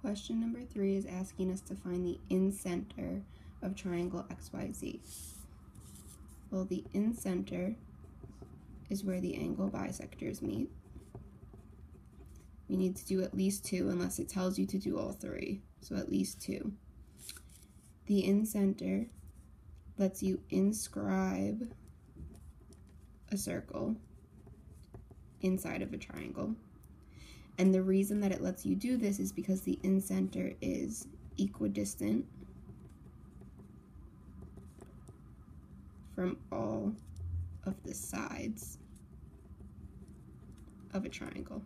Question number 3 is asking us to find the incenter of triangle XYZ. Well, the incenter is where the angle bisectors meet. We need to do at least 2 unless it tells you to do all 3, so at least 2. The incenter lets you inscribe a circle inside of a triangle. And the reason that it lets you do this is because the incenter is equidistant from all of the sides of a triangle.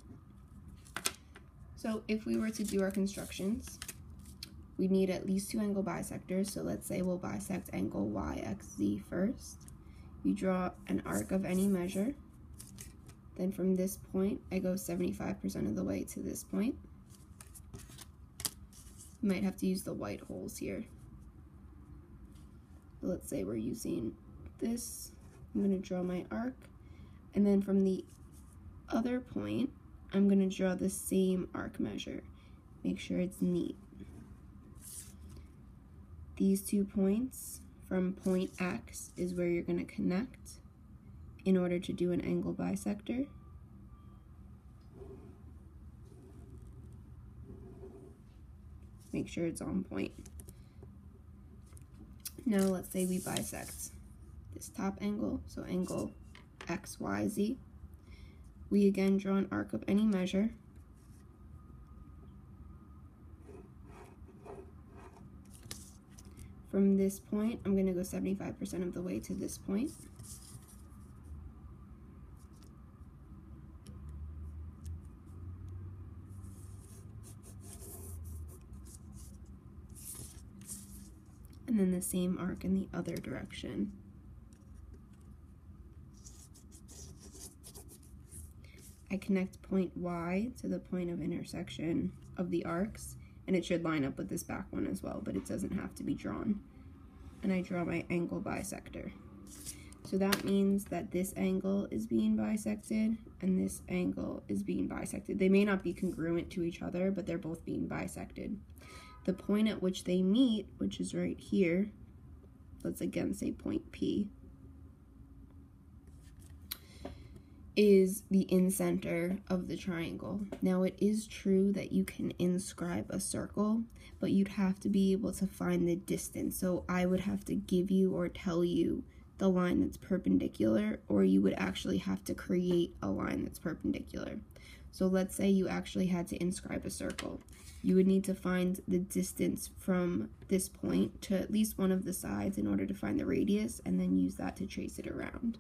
So if we were to do our constructions, we need at least 2 angle bisectors. So let's say we'll bisect angle YXZ first. You draw an arc of any measure. Then from this point, I go 75% of the way to this point. You might have to use the white holes here. So let's say we're using this. I'm going to draw my arc. And then from the other point, I'm going to draw the same arc measure. Make sure it's neat. These 2 points from point X is where you're going to connect in order to do an angle bisector. Make sure it's on point. Now let's say we bisect this top angle, so angle XYZ. We again draw an arc of any measure. From this point, I'm going to go 75% of the way to this point. And then the same arc in the other direction. I connect point Y to the point of intersection of the arcs, and it should line up with this back one as well, but it doesn't have to be drawn. And I draw my angle bisector. So that means that this angle is being bisected and this angle is being bisected. They may not be congruent to each other, but they're both being bisected. The point at which they meet, which is right here, let's again say point P, is the incenter of the triangle. Now it is true that you can inscribe a circle, but you'd have to be able to find the distance. So I would have to give you or tell you the line that's perpendicular, or you would actually have to create a line that's perpendicular. So let's say you actually had to inscribe a circle. You would need to find the distance from this point to at least one of the sides in order to find the radius, and then use that to trace it around.